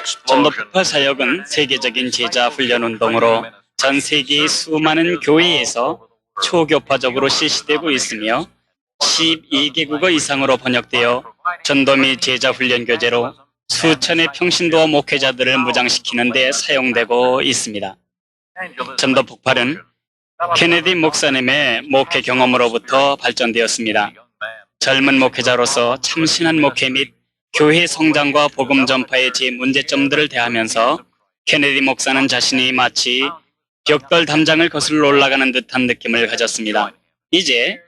전도 폭발 사역은 세계적인 제자 훈련 운동으로 전 세계의 수많은 교회에서 초교파적으로 실시되고 있으며 12개국어 이상으로 번역되어 전도 및 제자 훈련 교재로 수천의 평신도와 목회자들을 무장시키는 데 사용되고 있습니다. 전도 폭발은 케네디 목사님의 목회 경험으로부터 발전되었습니다. 젊은 목회자로서 참신한 목회 및 교회 성장과 복음 전파의 제 문제점들을 대하면서 케네디 목사는 자신이 마치 벽돌 담장을 거슬러 올라가는 듯한 느낌을 가졌습니다. 이제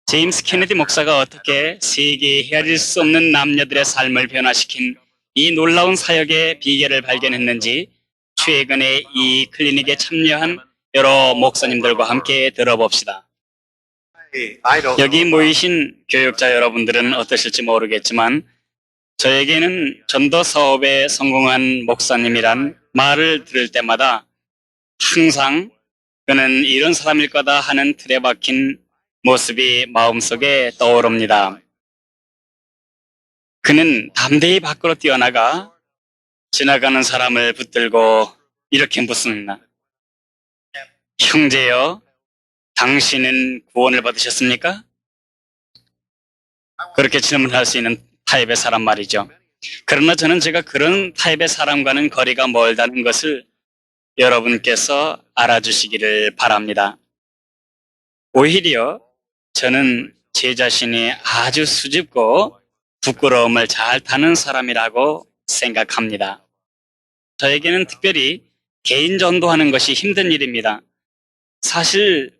제임스 케네디 목사가 어떻게 세계에 헤아릴 수 없는 남녀들의 삶을 변화시킨 이 놀라운 사역의 비결을 발견했는지 최근에 이 클리닉에 참여한 여러 목사님들과 함께 들어봅시다. 여기 모이신 교육자 여러분들은 어떠실지 모르겠지만 저에게는 전도 사업에 성공한 목사님이란 말을 들을 때마다 항상 그는 이런 사람일 거다 하는 틀에 박힌 모습이 마음속에 떠오릅니다. 그는 담대히 밖으로 뛰어나가 지나가는 사람을 붙들고 이렇게 묻습니다. 형제여, 당신은 구원을 받으셨습니까? 그렇게 질문할 수 있는 타입의 사람 말이죠. 그러나 저는 제가 그런 타입의 사람과는 거리가 멀다는 것을 여러분께서 알아주시기를 바랍니다. 오히려 저는 제 자신이 아주 수줍고 부끄러움을 잘 타는 사람이라고 생각합니다. 저에게는 특별히 개인 전도하는 것이 힘든 일입니다. 사실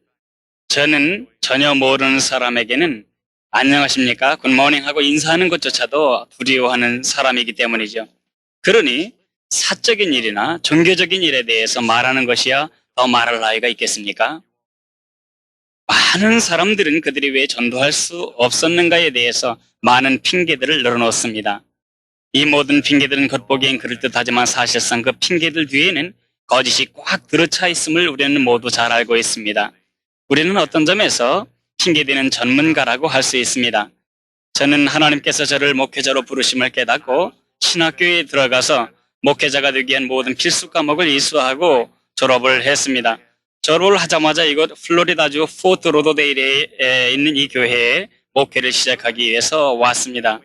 저는 전혀 모르는 사람에게는 안녕하십니까? 굿모닝 하고 인사하는 것조차도 두려워하는 사람이기 때문이죠. 그러니 사적인 일이나 종교적인 일에 대해서 말하는 것이야 더 말할 나위가 있겠습니까? 많은 사람들은 그들이 왜 전도할 수 없었는가에 대해서 많은 핑계들을 늘어놓습니다. 이 모든 핑계들은 겉보기엔 그럴듯하지만 사실상 그 핑계들 뒤에는 거짓이 꽉 들어차 있음을 우리는 모두 잘 알고 있습니다. 우리는 어떤 점에서 핑계대는 전문가라고 할 수 있습니다. 저는 하나님께서 저를 목회자로 부르심을 깨닫고 신학교에 들어가서 목회자가 되기 위한 모든 필수 과목을 이수하고 졸업을 했습니다. 졸업을 하자마자 이곳 플로리다주 포트 로더데일에 있는 이 교회에 목회를 시작하기 위해서 왔습니다.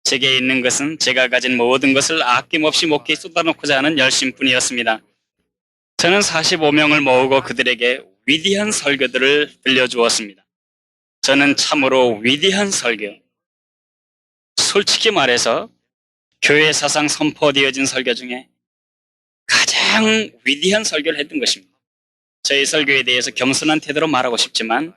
제게 있는 것은 제가 가진 모든 것을 아낌없이 목회에 쏟아놓고자 하는 열심뿐이었습니다. 저는 45명을 모으고 그들에게 위대한 설교들을 들려주었습니다. 저는 참으로 위대한 설교, 솔직히 말해서 교회 사상 선포되어진 설교 중에 가장 위대한 설교를 했던 것입니다. 저희 설교에 대해서 겸손한 태도로 말하고 싶지만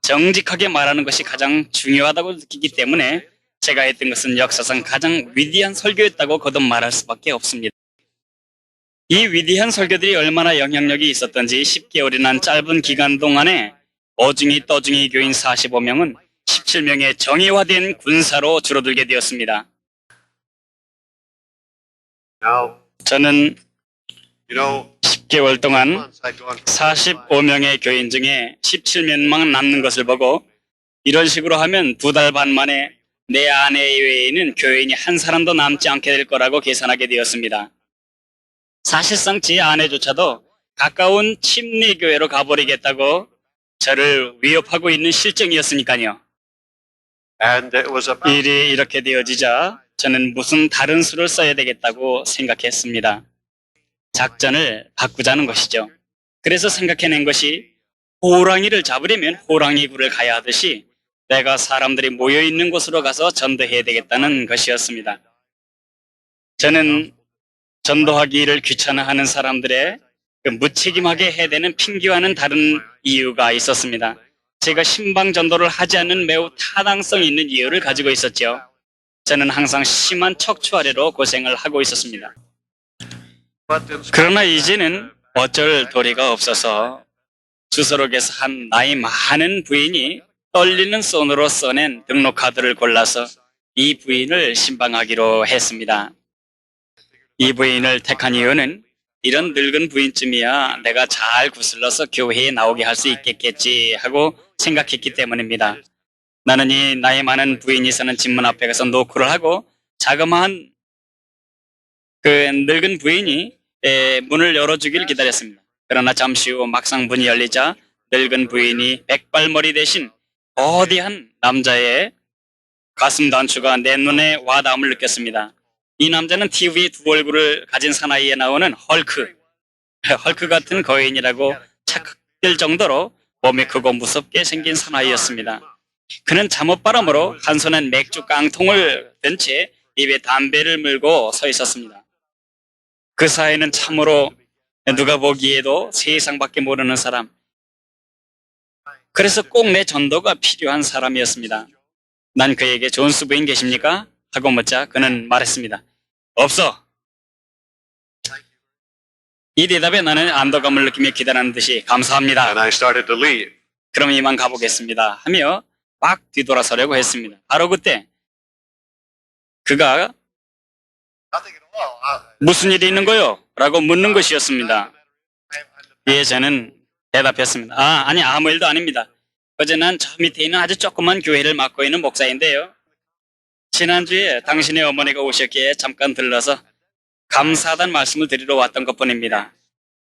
정직하게 말하는 것이 가장 중요하다고 느끼기 때문에 제가 했던 것은 역사상 가장 위대한 설교였다고 거듭 말할 수밖에 없습니다. 이 위대한 설교들이 얼마나 영향력이 있었던지 10개월이나 짧은 기간 동안에 어중이 떠중이 교인 45명은 17명의 정예화된 군사로 줄어들게 되었습니다. 저는 10개월 동안 45명의 교인 중에 17명만 남는 것을 보고 이런 식으로 하면 2달 반 만에 내 아내 외에는 교인이 한 사람도 남지 않게 될 거라고 계산하게 되었습니다. 사실상 제 아내조차도 가까운 침례교회로 가버리겠다고 저를 위협하고 있는 실정이었으니까요. 일이 이렇게 되어지자 저는 무슨 다른 수를 써야 되겠다고 생각했습니다. 작전을 바꾸자는 것이죠. 그래서 생각해낸 것이 호랑이를 잡으려면 호랑이 굴을 가야 하듯이 내가 사람들이 모여있는 곳으로 가서 전도해야 되겠다는 것이었습니다. 저는 전도하기를 귀찮아하는 사람들의 무책임하게 해대는 핑계와는 다른 이유가 있었습니다. 제가 신방 전도를 하지 않는 매우 타당성 있는 이유를 가지고 있었죠. 저는 항상 심한 척추 아래로 고생을 하고 있었습니다. 그러나 이제는 어쩔 도리가 없어서 주소록에서 한 나이 많은 부인이 떨리는 손으로 써낸 등록카드를 골라서 이 부인을 신방하기로 했습니다. 이 부인을 택한 이유는 이런 늙은 부인쯤이야 내가 잘 구슬러서 교회에 나오게 할 수 있겠지 하고 생각했기 때문입니다. 나는 이 나이 많은 부인이 서는 집문 앞에 가서 노크를 하고 자그마한 그 늙은 부인이 문을 열어주길 기다렸습니다. 그러나 잠시 후 막상 문이 열리자 늙은 부인이 백발머리 대신 거대한 남자의 가슴 단추가 내 눈에 와닿음을 느꼈습니다. 이 남자는 TV에 두 얼굴을 가진 사나이에 나오는 헐크 같은 거인이라고 착각될 정도로 몸이 크고 무섭게 생긴 사나이였습니다. 그는 잠옷바람으로 한 손엔 맥주 깡통을 든 채 입에 담배를 물고 서 있었습니다. 그 사이는 참으로 누가 보기에도 세상밖에 모르는 사람, 그래서 꼭 내 전도가 필요한 사람이었습니다. 난 그에게 좋은 수부인 계십니까? 하고 묻자 그는 말했습니다. 없어. 이 대답에 나는 안도감을 느끼며 기다리는 듯이 감사합니다. And I started to leave. 그럼 이만 가보겠습니다. 하며 막 뒤돌아서려고 했습니다. 바로 그때 그가 Nothing at all. 무슨 일이 있는 거요? 라고 묻는 것이었습니다. 예, 저는 대답했습니다. 아니 아무 일도 아닙니다. 어제 난 저 밑에 있는 아주 조그만 교회를 맡고 있는 목사인데요. 지난주에 당신의 어머니가 오셨기에 잠깐 들러서 감사하다는 말씀을 드리러 왔던 것뿐입니다.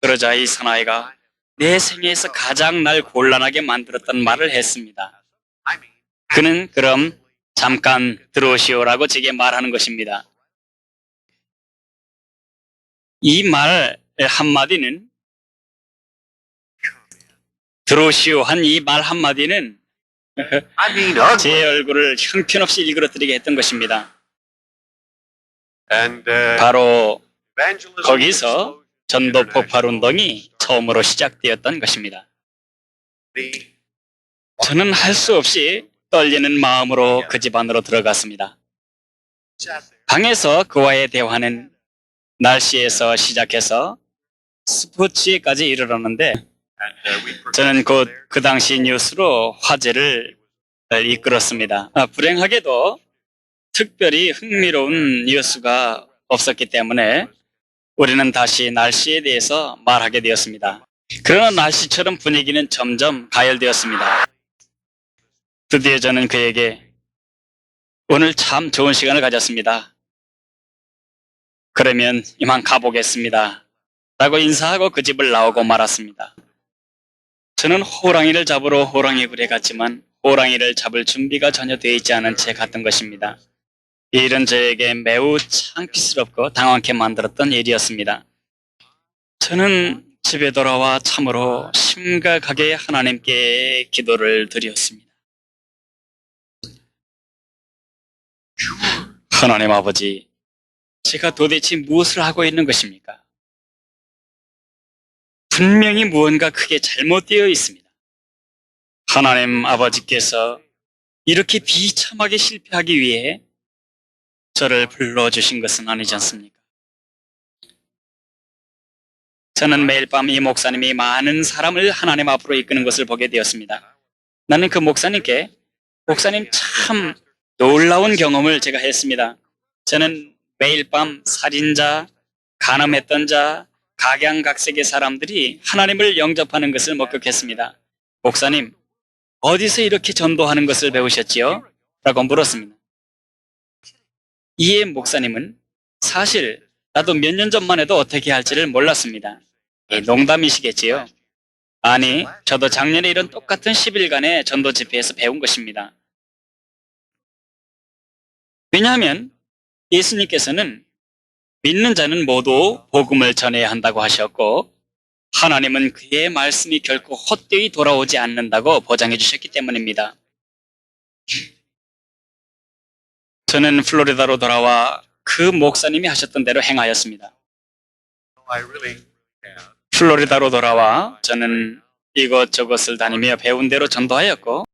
그러자 이 사나이가 내 생애에서 가장 날 곤란하게 만들었던 말을 했습니다. 그는 그럼 잠깐 들어오시오라고 제게 말하는 것입니다. 이 말 한마디는 들어오시오 한 이 말 한마디는 I mean, ugly. 제 얼굴을 형편없이 일그러뜨리게 했던 것입니다. And 바로 evangelism 거기서 전도 폭발 운동이 처음으로 시작되었던 것입니다. the 저는 할 수 없이 떨리는 마음으로 그 집 안으로 들어갔습니다. 방에서 그와의 대화는 날씨에서 시작해서 스포츠에까지 이르렀는데 저는 곧 그 당시 뉴스로 화제를 이끌었습니다. 불행하게도 특별히 흥미로운 뉴스가 없었기 때문에 우리는 다시 날씨에 대해서 말하게 되었습니다. 그러나 날씨처럼 분위기는 점점 가열되었습니다. 드디어 저는 그에게 오늘 참 좋은 시간을 가졌습니다. 그러면 이만 가보겠습니다. 라고 인사하고 그 집을 나오고 말았습니다. 저는 호랑이를 잡으러 호랑이 굴에 갔지만 호랑이를 잡을 준비가 전혀 되어 있지 않은 채 갔던 것입니다. 이 일은 저에게 매우 창피스럽고 당황케 만들었던 일이었습니다. 저는 집에 돌아와 참으로 심각하게 하나님께 기도를 드렸습니다. 하나님 아버지, 제가 도대체 무엇을 하고 있는 것입니까? 분명히 무언가 크게 잘못되어 있습니다. 하나님 아버지께서 이렇게 비참하게 실패하기 위해 저를 불러주신 것은 아니지 않습니까? 저는 매일 밤 이 목사님이 많은 사람을 하나님 앞으로 이끄는 것을 보게 되었습니다. 나는 그 목사님 참 놀라운 경험을 제가 했습니다. 저는 매일 밤 살인자, 간음했던 자, 각양각색의 사람들이 하나님을 영접하는 것을 목격했습니다. 목사님, 어디서 이렇게 전도하는 것을 배우셨지요? 라고 물었습니다. 이에 목사님은 사실 나도 몇 년 전만 해도 어떻게 할지를 몰랐습니다. 농담이시겠지요? 아니, 저도 작년에 이런 똑같은 10일간의 전도 집회에서 배운 것입니다. 왜냐하면 예수님께서는 믿는 자는 모두 복음을 전해야 한다고 하셨고 하나님은 그의 말씀이 결코 헛되이 돌아오지 않는다고 보장해 주셨기 때문입니다. 저는 플로리다로 돌아와 그 목사님이 하셨던 대로 행하였습니다. I really have. 플로리다로 돌아와 저는 이것저것을 다니며 배운 대로 전도하였고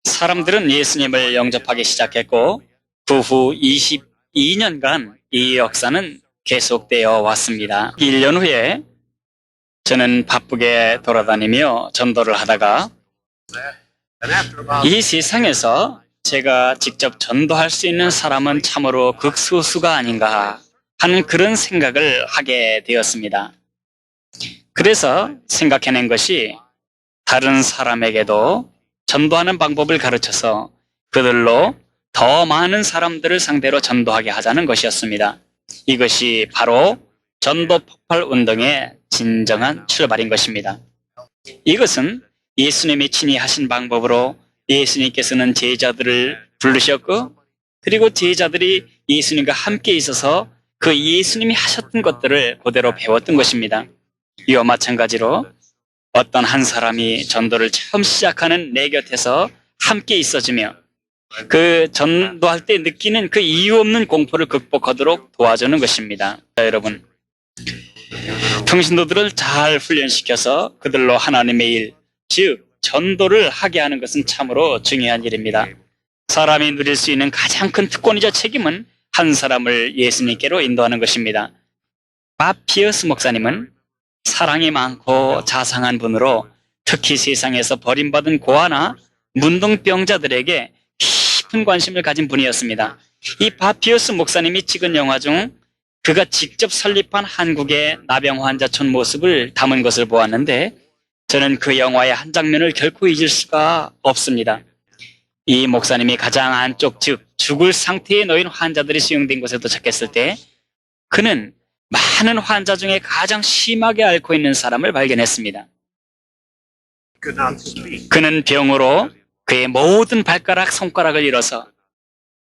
사람들은 예수님을 영접하기 시작했고 그 후 22년간 이 역사는 계속되어 왔습니다. 1년 후에 저는 바쁘게 돌아다니며 전도를 하다가 And after about 이 세상에서 제가 직접 전도할 수 있는 사람은 참으로 극소수가 아닌가 하는 그런 생각을 하게 되었습니다. 그래서 생각해낸 것이 다른 사람에게도 전도하는 방법을 가르쳐서 그들로 더 많은 사람들을 상대로 전도하게 하자는 것이었습니다. 이것이 바로 전도 폭발 운동의 진정한 출발인 것입니다. 이것은 예수님이 친히 하신 방법으로 예수님께서는 제자들을 부르셨고, 그리고 제자들이 예수님과 함께 있어서 그 예수님이 하셨던 것들을 그대로 배웠던 것입니다. 이와 마찬가지로 어떤 한 사람이 전도를 처음 시작하는 내 곁에서 함께 있어주며 그 전도할 때 느끼는 그 이유 없는 공포를 극복하도록 도와주는 것입니다. 자, 여러분, 평신도들을 잘 훈련시켜서 그들로 하나님의 일, 즉 전도를 하게 하는 것은 참으로 중요한 일입니다. 사람이 누릴 수 있는 가장 큰 특권이자 책임은 한 사람을 예수님께로 인도하는 것입니다. 바피어스 목사님은 사랑이 많고 자상한 분으로 특히 세상에서 버림받은 고아나 문둥병자들에게 깊은 관심을 가진 분이었습니다. 이 바피어스 목사님이 찍은 영화 중 그가 직접 설립한 한국의 나병 환자촌 모습을 담은 것을 보았는데, 저는 그 영화의 한 장면을 결코 잊을 수가 없습니다. 이 목사님이 가장 안쪽, 즉 죽을 상태에 놓인 환자들이 수용된 곳에 도착했을 때 그는 많은 환자 중에 가장 심하게 앓고 있는 사람을 발견했습니다. Could not speak. 그는 병으로 그의 모든 발가락, 손가락을 잃어서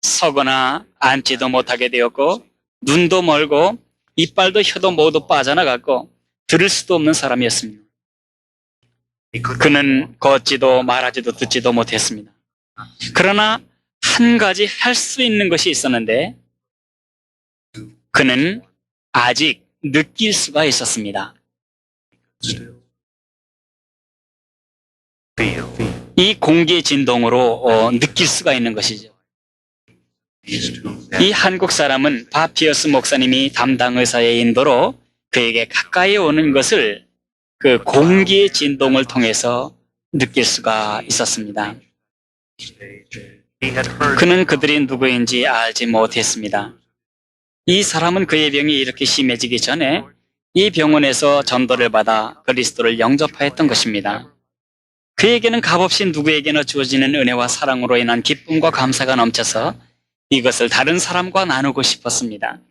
서거나 앉지도 못하게 되었고, 눈도 멀고 이빨도 혀도 모두 빠져나갔고 들을 수도 없는 사람이었습니다. He could 그는 걷지도 말하지도 듣지도 못했습니다. 그러나 한 가지 할 수 있는 것이 있었는데, 그는 아직 느낄 수가 있었습니다. still feel. 이 공기의 진동으로 느낄 수가 있는 것이죠. These two 이 한국 사람은 바피어스 목사님이 담당 의사의 인도로 그에게 가까이 오는 것을 그 공기의 진동을 통해서 느낄 수가 있었습니다. stage. He had heard 그는 그들이 누구인지 알지 못했습니다. 이 사람은 그의 병이 이렇게 심해지기 전에 이 병원에서 전도를 받아 그리스도를 영접하였던 것입니다. 그에게는 값없이 누구에게나 주어지는 은혜와 사랑으로 인한 기쁨과 감사가 넘쳐서 이것을 다른 사람과 나누고 싶었습니다.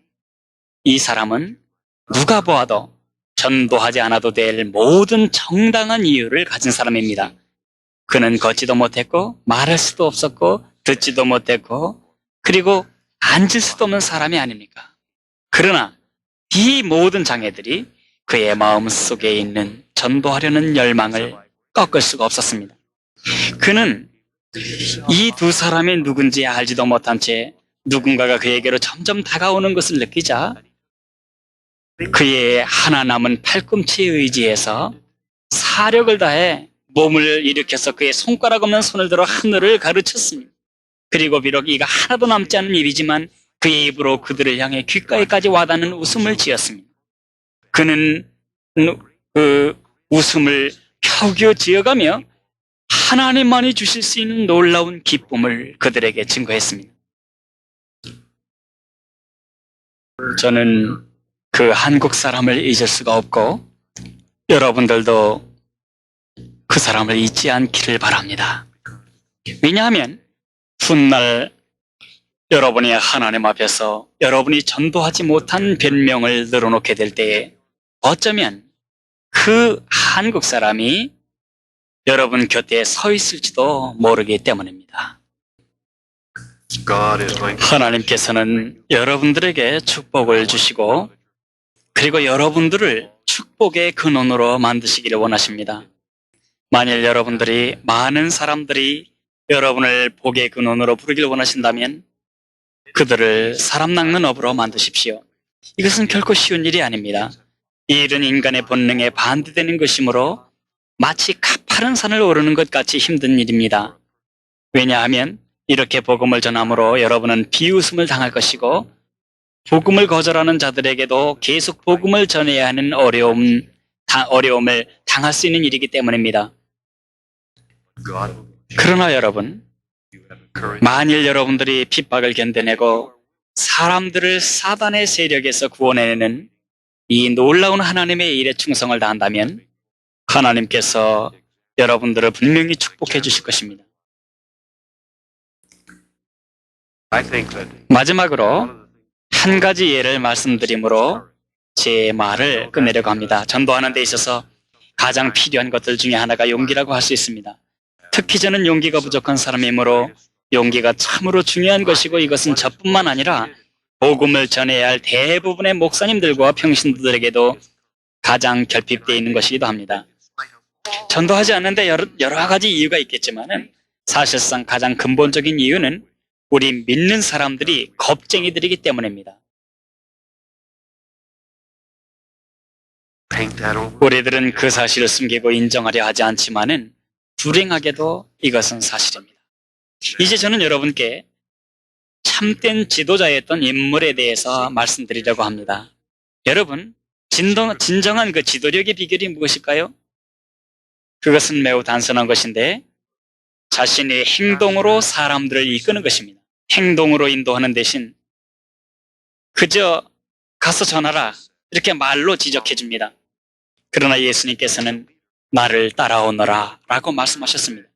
이 사람은 누가 보아도 전도하지 않아도 될 모든 정당한 이유를 가진 사람입니다. 그는 걷지도 못했고 말할 수도 없었고 듣지도 못했고 그리고 앉을 수도 없는 사람이 아닙니까? 그러나 이 모든 장애들이 그의 마음 속에 있는 전도하려는 열망을 꺾을 수가 없었습니다. 그는 이 두 사람이 누군지 알지도 못한 채 누군가가 그에게로 점점 다가오는 것을 느끼자 그의 하나 남은 팔꿈치에 의지해서 사력을 다해 몸을 일으켜서 그의 손가락 없는 손을 들어 하늘을 가르쳤습니다. 그리고 비록 이가 하나도 남지 않은 일이지만 그의 입으로 그들을 향해 귓가에까지 와닿는 웃음을 지었습니다. 그는 그 웃음을 겨우겨우 지어가며 하나님만이 주실 수 있는 놀라운 기쁨을 그들에게 증거했습니다. 저는 그 한국 사람을 잊을 수가 없고 여러분들도 그 사람을 잊지 않기를 바랍니다. 왜냐하면 훗날 여러분이 하나님 앞에서 여러분이 전도하지 못한 변명을 늘어놓게 될 때에 어쩌면 그 한국 사람이 여러분 곁에 서 있을지도 모르기 때문입니다. God is going to 하나님께서는 여러분들에게 축복을 주시고 그리고 여러분들을 축복의 근원으로 만드시기를 원하십니다. 만일 여러분들이 많은 사람들이 여러분을 복의 근원으로 부르기를 원하신다면 그들을 사람 낚는 업으로 만드십시오. 이것은 결코 쉬운 일이 아닙니다. 이 일은 인간의 본능에 반대되는 것이므로 마치 가파른 산을 오르는 것 같이 힘든 일입니다. 왜냐하면 이렇게 복음을 전함으로 여러분은 비웃음을 당할 것이고 복음을 거절하는 자들에게도 계속 복음을 전해야 하는 어려움을 당할 수 있는 일이기 때문입니다. God. 그러나 여러분, You have courage. 만일 여러분들이 핍박을 견뎌내고 사람들을 사단의 세력에서 구원해내는 이 놀라운 하나님의 일에 충성을 다한다면 하나님께서 여러분들을 분명히 축복해 주실 것입니다. I think that 마지막으로 한 가지 예를 말씀드림으로 제 말을 끝내려고 합니다. 전도하는 데 있어서 가장 필요한 것들 중에 하나가 용기라고 할 수 있습니다. 특히 저는 용기가 부족한 사람이므로 용기가 참으로 중요한 것이고, 이것은 저뿐만 아니라 복음을 전해야 할 대부분의 목사님들과 평신도들에게도 가장 결핍되어 있는 것이기도 합니다. 전도하지 않는데 여러 가지 이유가 있겠지만은 사실상 가장 근본적인 이유는 우리 믿는 사람들이 겁쟁이들이기 때문입니다. Paint that over. 우리들은 그 사실을 숨기고 인정하려 하지 않지만은 불행하게도 이것은 사실입니다. 이제 저는 여러분께 참된 지도자였던 인물에 대해서 말씀드리려고 합니다. 여러분, 진정한 그 지도력의 비결이 무엇일까요? 그것은 매우 단순한 것인데 자신의 행동으로 사람들을 이끄는 것입니다. 행동으로 인도하는 대신 그저 가서 전하라 이렇게 말로 지적해 줍니다. 그러나 예수님께서는 나를 따라오너라 라고 말씀하셨습니다.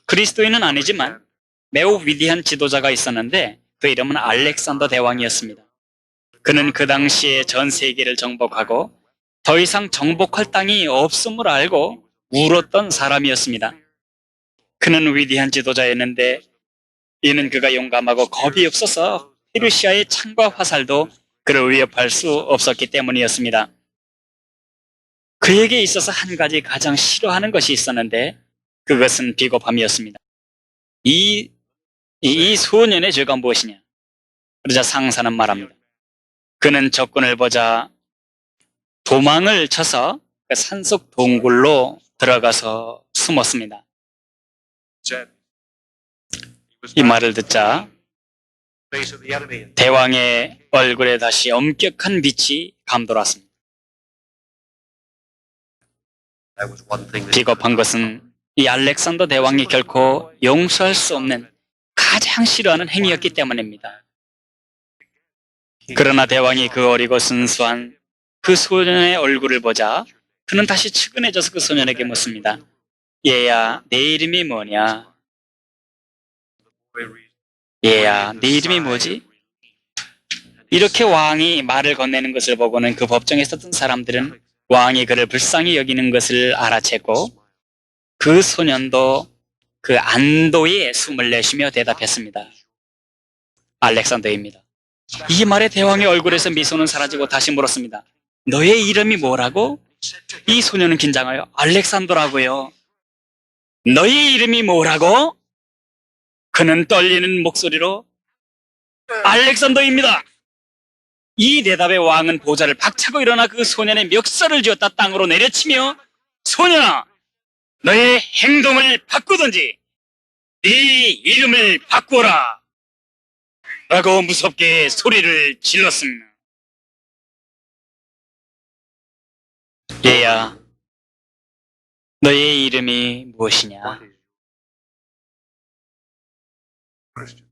그리스도인은 아니지만 매우 위대한 지도자가 있었는데 그 이름은 알렉산더 대왕이었습니다. 그는 그 당시에 전 세계를 정복하고 더 이상 정복할 땅이 없음을 알고 울었던 사람이었습니다. 그는 위대한 지도자였는데 이는 그가 용감하고 겁이 없어서 페르시아의 창과 화살도 그를 위협할 수 없었기 때문이었습니다. 그에게 있어서 한 가지 가장 싫어하는 것이 있었는데 그것은 비겁함이었습니다. 이 소년의 죄가 무엇이냐? 그러자 상사는 말합니다. 그는 적군을 보자 도망을 쳐서 산속 동굴로 들어가서 숨었습니다. 이 말을 듣자 Face of the enemy. 대왕의 얼굴에 다시 엄격한 빛이 감돌았습니다. That was one thing that 비겁한 것은 이 알렉산더 대왕이 결코 용서할 수 없는 가장 싫어하는 행위였기 때문입니다. 그러나 대왕이 그 어리고 순수한 그 소년의 얼굴을 보자 그는 다시 측은해져서 그 소년에게 묻습니다. 얘야, 내 이름이 뭐냐? 얘야, 네 이름이 뭐지? 이렇게 왕이 말을 건네는 것을 보고는 그 법정에 있었던 사람들은 왕이 그를 불쌍히 여기는 것을 알아챘고 그 소년도 그 안도의 숨을 내쉬며 대답했습니다. 알렉산더입니다. 이 말에 대왕의 얼굴에서 미소는 사라지고 다시 물었습니다. 너의 이름이 뭐라고? 이 소년은 긴장하여 알렉산더라고요. 너의 이름이 뭐라고? 그는 떨리는 목소리로 알렉산더입니다. 이 대답에 왕은 보좌를 박차고 일어나 그 소년의 멱살을 쥐었다 땅으로 내려치며 소년아, 너의 행동을 바꾸든지 네 이름을 바꾸어라 라고 무섭게 소리를 질렀습니다. 얘야, 너의 이름이 무엇이냐? Christian.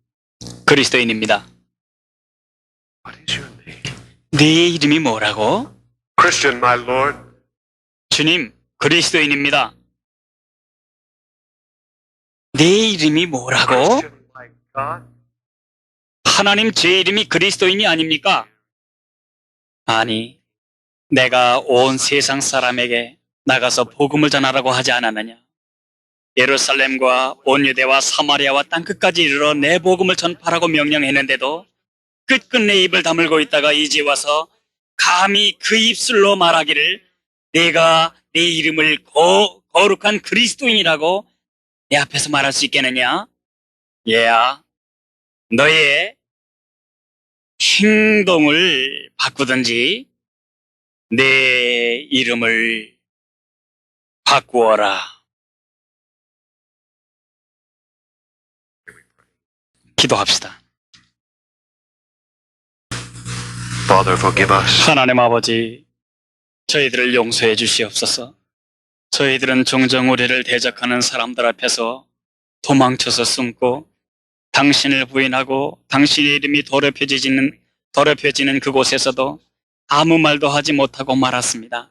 그리스도인입니다. What is your name? 네 이름이 뭐라고? Christian, my Lord. 주님, 그리스도인입니다. 네 이름이 뭐라고? Christian, my God. 하나님, 제 이름이 그리스도인이 아닙니까? 아니, 내가 온 세상 사람에게 나가서 복음을 전하라고 하지 않았느냐? 예루살렘과 온 유대와 사마리아와 땅끝까지 이르러 내 복음을 전파라고 명령했는데도 끝끝내 입을 다물고 있다가 이제 와서 감히 그 입술로 말하기를 내가 내 이름을 거룩한 그리스도인이라고 내 앞에서 말할 수 있겠느냐? 얘야, 너의 행동을 바꾸든지 내 이름을 바꾸어라. 기도합시다. Father, forgive us. 하나님 아버지, 저희들을 용서해 주시옵소서. 저희들은 종종 우리를 대적하는 사람들 앞에서 도망쳐서 숨고 당신을 부인하고 당신의 이름이 더럽혀지는 그곳에서도 아무 말도 하지 못하고 말았습니다.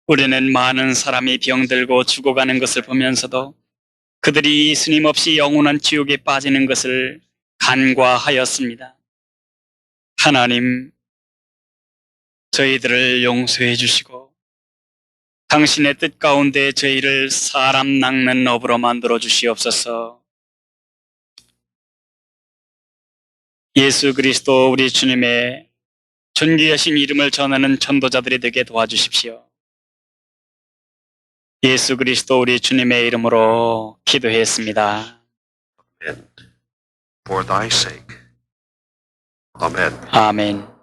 우리는 많은 사람이 병들고 죽어가는 것을 보면서도 그들이 예수님 없이 영원한 지옥에 빠지는 것을 간과하였습니다. 하나님, 저희들을 용서해 주시고 당신의 뜻 가운데 저희를 사람 낚는 업으로 만들어 주시옵소서. 예수 그리스도 우리 주님의 존귀하신 이름을 전하는 전도자들이 되게 도와주십시오. 예수 그리스도 우리 주님의 이름으로 기도했습니다. And for thy sake. Amen. 아멘.